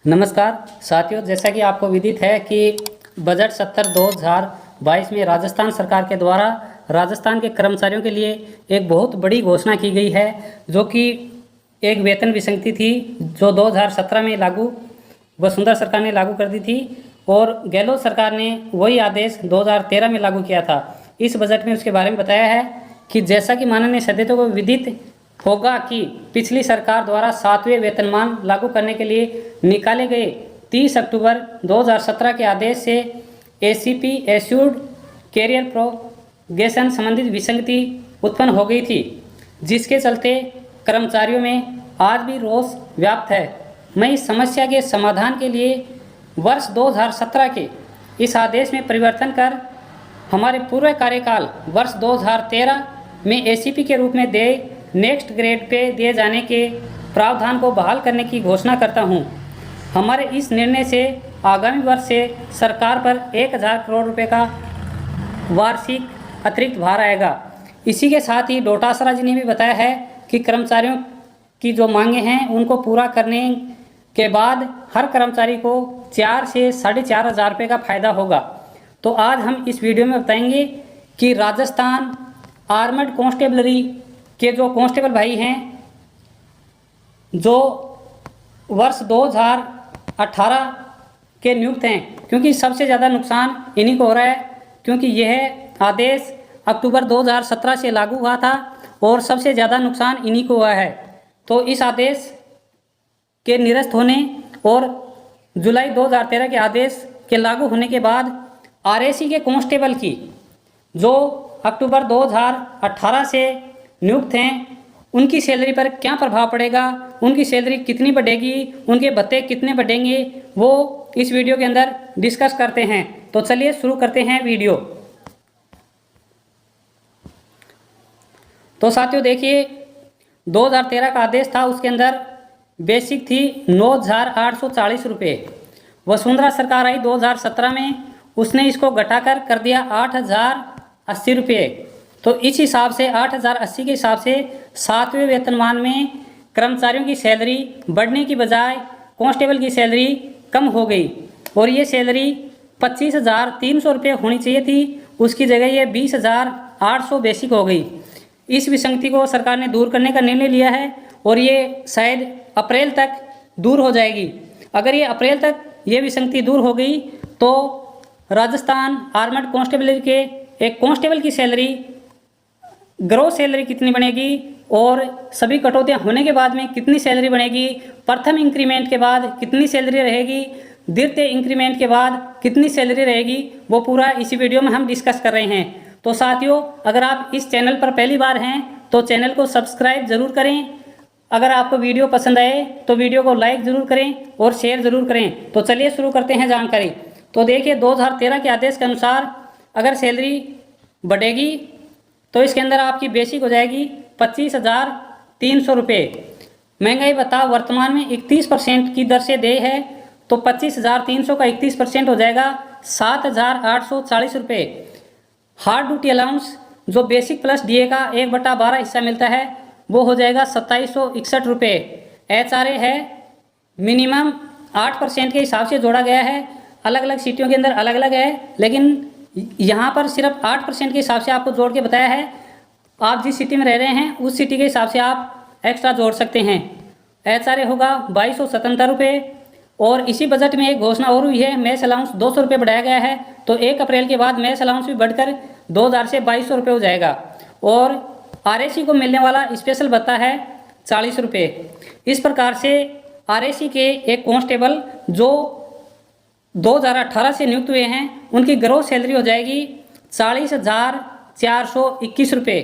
नमस्कार साथियों, जैसा कि आपको विदित है कि बजट 70 2022 में राजस्थान सरकार के द्वारा राजस्थान के कर्मचारियों के लिए एक बहुत बड़ी घोषणा की गई है, जो कि एक वेतन विसंगति थी जो 2017 में लागू वसुंधरा सरकार ने लागू कर दी थी और गहलोत सरकार ने वही आदेश 2013 में लागू किया था। इस बजट में उसके बारे में बताया है कि जैसा कि माननीय सदस्यों को विदित होगा कि पिछली सरकार द्वारा 7वें वेतनमान लागू करने के लिए निकाले गए 30 अक्टूबर 2017 के आदेश से एसीपी एश्योर्ड कैरियर प्रोग्रेशन संबंधित विसंगति उत्पन्न हो गई थी, जिसके चलते कर्मचारियों में आज भी रोष व्याप्त है। मैं इस समस्या के समाधान के लिए वर्ष 2017 के इस आदेश में परिवर्तन कर हमारे पूर्व कार्यकाल वर्ष 2013 में एसीपी के रूप में नेक्स्ट ग्रेड पे दिए जाने के प्रावधान को बहाल करने की घोषणा करता हूं। हमारे इस निर्णय से आगामी वर्ष से सरकार पर 1000 करोड़ रुपए का वार्षिक अतिरिक्त भार आएगा। इसी के साथ ही डोटासरा जी ने भी बताया है कि कर्मचारियों की जो मांगे हैं उनको पूरा करने के बाद हर कर्मचारी को 4 से 4,500 रुपये का फायदा होगा। तो आज हम इस वीडियो में बताएंगे कि राजस्थान आर्मड कांस्टेबलरी के जो कांस्टेबल भाई हैं जो वर्ष 2018 के नियुक्त हैं, क्योंकि सबसे ज़्यादा नुकसान इन्हीं को हो रहा है, क्योंकि यह आदेश अक्टूबर 2017 से लागू हुआ था और सबसे ज़्यादा नुकसान इन्हीं को हुआ है। तो इस आदेश के निरस्त होने और जुलाई 2013 के आदेश के लागू होने के बाद आरएसी के कांस्टेबल की जो अक्टूबर 2018 से नियुक्त हैं उनकी सैलरी पर क्या प्रभाव पड़ेगा, उनकी सैलरी कितनी बढ़ेगी, उनके भत्ते कितने बढ़ेंगे, वो इस वीडियो के अंदर डिस्कस करते हैं। तो चलिए शुरू करते हैं वीडियो। तो साथियों देखिए, 2013 का आदेश था, उसके अंदर बेसिक थी 9,840 रुपये। वसुंधरा सरकार आई 2017 में, उसने इसको घटाकर कर दिया 8,080 रुपये। तो इस हिसाब से 8,080 के हिसाब से 7वें वेतनमान में कर्मचारियों की सैलरी बढ़ने की बजाय कांस्टेबल की सैलरी कम हो गई और ये सैलरी 25,300 रुपये होनी चाहिए थी, उसकी जगह ये 20,800 बेसिक हो गई। इस विसंगति को सरकार ने दूर करने का निर्णय लिया है और ये शायद अप्रैल तक दूर हो जाएगी। अगर ये अप्रैल तक ये विसंगति दूर हो गई तो राजस्थान आर्मड कांस्टेबल के एक कांस्टेबल की सैलरी, ग्रोस सैलरी कितनी बनेगी और सभी कटौतियां होने के बाद में कितनी सैलरी बनेगी, प्रथम इंक्रीमेंट के बाद कितनी सैलरी रहेगी, द्वितीय इंक्रीमेंट के बाद कितनी सैलरी रहेगी, वो पूरा इसी वीडियो में हम डिस्कस कर रहे हैं। तो साथियों, अगर आप इस चैनल पर पहली बार हैं तो चैनल को सब्सक्राइब ज़रूर करें। अगर आपको वीडियो पसंद आए तो वीडियो को लाइक ज़रूर करें और शेयर ज़रूर करें। तो चलिए शुरू करते हैं जानकारी। तो देखिए, 2013 के आदेश के अनुसार अगर सैलरी बढ़ेगी तो इसके अंदर आपकी बेसिक हो जाएगी 25,300 रुपये। महंगाई भत्ता वर्तमान में 31% की दर से दे है, तो 25,300 का 31% हो जाएगा 7,840 रुपये। हार्ड ड्यूटी अलाउंस जो बेसिक प्लस डीए का 1/12 हिस्सा मिलता है वो हो जाएगा 2,761 रुपये। HRA है मिनिमम 8% के हिसाब से जोड़ा गया है, अलग अलग सिटियों के अंदर अलग अलग है, लेकिन यहाँ पर सिर्फ 8% के हिसाब से आपको जोड़ के बताया है। आप जिस सिटी में रह रहे हैं उस सिटी के हिसाब से आप एक्स्ट्रा जोड़ सकते हैं। HRA होगा 2,277 रुपये। और इसी बजट में एक घोषणा और हुई है, मेस अलाउंस 200 रुपये बढ़ाया गया है, तो 1 अप्रैल के बाद मेस अलाउंस भी बढ़कर 2,000 से 2,200 रुपये हो जाएगा। और RAC को मिलने वाला स्पेशल भत्ता है 40 रुपये। इस प्रकार से RAC के एक कांस्टेबल जो 2018 से नियुक्त हुए हैं उनकी ग्रोस सैलरी हो जाएगी 40,421 रुपये।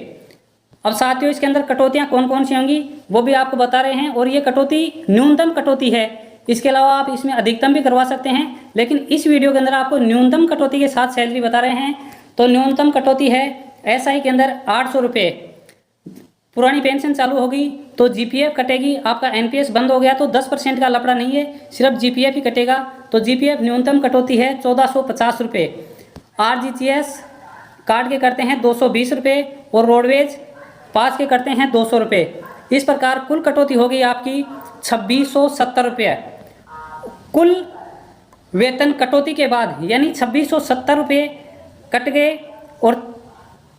अब साथियों, इसके अंदर कटौतियाँ कौन कौन सी होंगी वो भी आपको बता रहे हैं, और ये कटौती न्यूनतम कटौती है। इसके अलावा आप इसमें अधिकतम भी करवा सकते हैं, लेकिन इस वीडियो के अंदर आपको न्यूनतम कटौती के साथ सैलरी बता रहे हैं। तो न्यूनतम कटौती है SI के अंदर 800 रुपये। पुरानी पेंशन चालू होगी तो GPF कटेगी। आपका NPS बंद हो गया तो 10% का लफड़ा नहीं है, सिर्फ GPF ही कटेगा। तो GPF न्यूनतम कटौती है 1,450 रुपये। RGTS कार्ड के करते हैं 220 रुपये और रोडवेज पास के करते हैं 200 रुपये। इस प्रकार कुल कटौती होगी आपकी 2,670 रुपये। कुल वेतन कटौती के बाद यानी 2670 रुपये कट गए और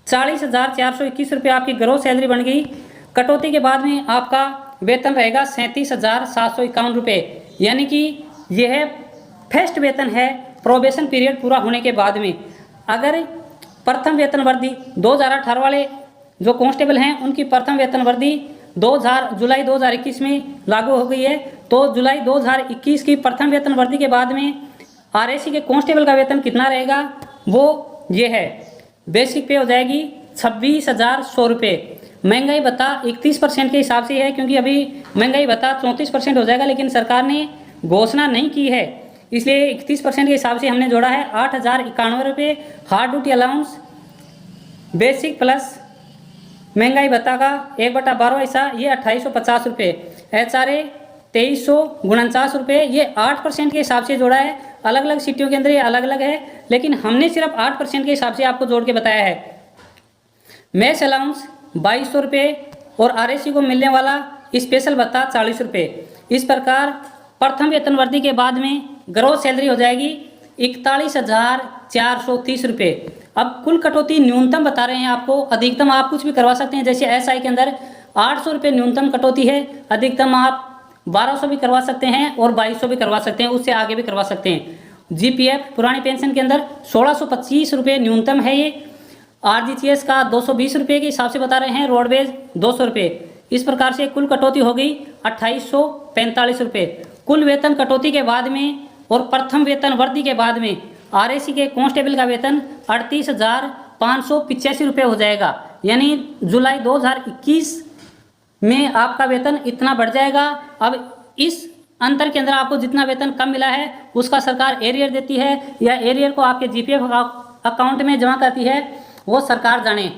40,421 रुपये आपकी ग्रोस सैलरी बन गई। कटौती के बाद में आपका वेतन रहेगा 37,751 रुपये, यानी कि यह फर्स्ट वेतन है प्रोबेशन पीरियड पूरा होने के बाद में। अगर प्रथम वेतन वृद्धि 2018 वाले जो कांस्टेबल हैं उनकी प्रथम वेतन वृद्धि जुलाई 2021 में लागू हो गई है, तो जुलाई 2021 की प्रथम वेतन वृद्धि के बाद में आरएसी के कांस्टेबल का वेतन कितना रहेगा, वो ये है। बेसिक पे हो जाएगी 26,100 रुपये। महंगाई भत्ता 31% के हिसाब से है, क्योंकि अभी महंगाई भत्ता 34% हो जाएगा, लेकिन सरकार ने घोषणा नहीं की है, इसलिए 31% के हिसाब से हमने जोड़ा है 8,091 रुपये। Hard duty allowance basic plus महंगाई भत्ता का 1/12 हिस्सा ये 2,850 रुपये। HRA 2,349 रुपये, ये 8% के हिसाब से जोड़ा है। अलग अलग सिटियों के अंदर ये अलग अलग है, लेकिन हमने सिर्फ 8% के हिसाब से आपको जोड़ के बताया है। मैस अलाउंस 2,200 रुपये और आरएसी को मिलने वाला स्पेशल भत्ता 40 रुपये। इस प्रकार प्रथम वेतन वृद्धि के बाद में ग्रोस सैलरी हो जाएगी 41,430 रुपये। अब कुल कटौती न्यूनतम बता रहे हैं आपको, अधिकतम आप कुछ भी करवा सकते हैं। जैसे एसआई के अंदर 800 रुपये न्यूनतम कटौती है, अधिकतम आप 1,200 भी करवा सकते हैं और 2,200 भी करवा सकते हैं, उससे आगे भी करवा सकते हैं। जीपीएफ पुरानी पेंशन के अंदर 1,625 रुपये न्यूनतम है ये। आरजीसीएस का 220 रुपये के हिसाब से बता रहे हैं, रोडवेज 200 रुपये। इस प्रकार से कुल कटौती हो गई 2,845 रुपये। कुल वेतन कटौती के बाद में और प्रथम वेतन वृद्धि के बाद में आरएसी के कांस्टेबल का वेतन 38,585 रुपये हो जाएगा, यानी जुलाई 2021 में आपका वेतन इतना बढ़ जाएगा। अब इस अंतर के अंदर आपको जितना वेतन कम मिला है उसका सरकार एरियर देती है या एरियर को आपके जीपीएफ अकाउंट में जमा करती है, वो सरकार जाने।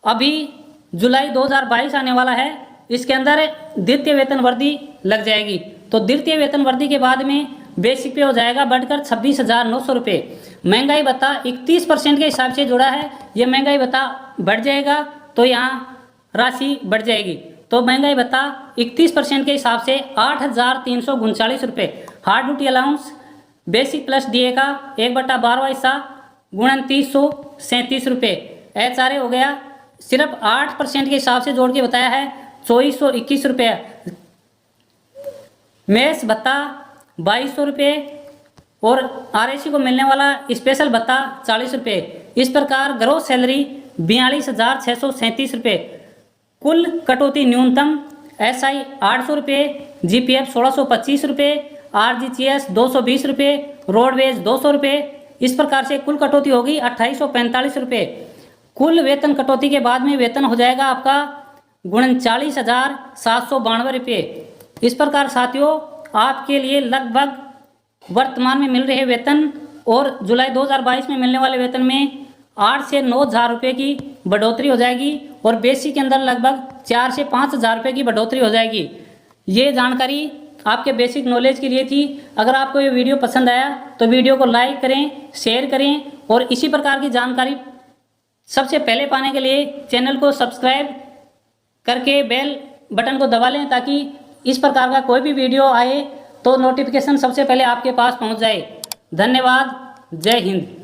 अभी जुलाई 2022 आने वाला है, इसके अंदर द्वितीय वेतन वृद्धि लग जाएगी, तो द्वितीय वेतन वृद्धि के बाद में बेसिक पे हो जाएगा बढ़कर 26,900 रुपये। महंगाई भत्ता 31% के हिसाब से जुड़ा है, ये महंगाई भत्ता बढ़ जाएगा तो यहाँ राशि बढ़ जाएगी, तो महंगाई भत्ता 31% के हिसाब से 8,339 रुपये। Hard duty allowance basic plus DA का 1/12 हिस्सा गुणन 337 रुपये। HRA हो गया सिर्फ 8% के हिसाब से जोड़ के बताया है 2,421 रुपये। मेस भत्ता 2,200 रुपये और आरएसी को मिलने वाला स्पेशल भत्ता 40 रुपये। इस प्रकार ग्रोस सैलरी 42,637 रुपये। कुल कटौती न्यूनतम एसआई 800 रुपये, जीपीएफ 1,625 रुपये, आरजीसीएस 220 रुपये, रोडवेज 200 रुपये। इस प्रकार से कुल कटौती होगी 2,845 रुपये। कुल वेतन कटौती के बाद में वेतन हो जाएगा आपका 39,792 रुपये। इस प्रकार साथियों आपके लिए लगभग वर्तमान में मिल रहे वेतन और जुलाई 2022 में मिलने वाले वेतन में 8 से 9 हज़ार रुपये की बढ़ोतरी हो जाएगी और बेसिक के अंदर लगभग 4 से 5 हज़ार रुपये की बढ़ोतरी हो जाएगी। ये जानकारी आपके बेसिक नॉलेज के लिए थी। अगर आपको ये वीडियो पसंद आया तो वीडियो को लाइक करें, शेयर करें और इसी प्रकार की जानकारी सबसे पहले पाने के लिए चैनल को सब्सक्राइब करके बेल बटन को दबा लें, ताकि इस प्रकार का कोई भी वीडियो आए तो नोटिफिकेशन सबसे पहले आपके पास पहुंच जाए। धन्यवाद। जय हिंद।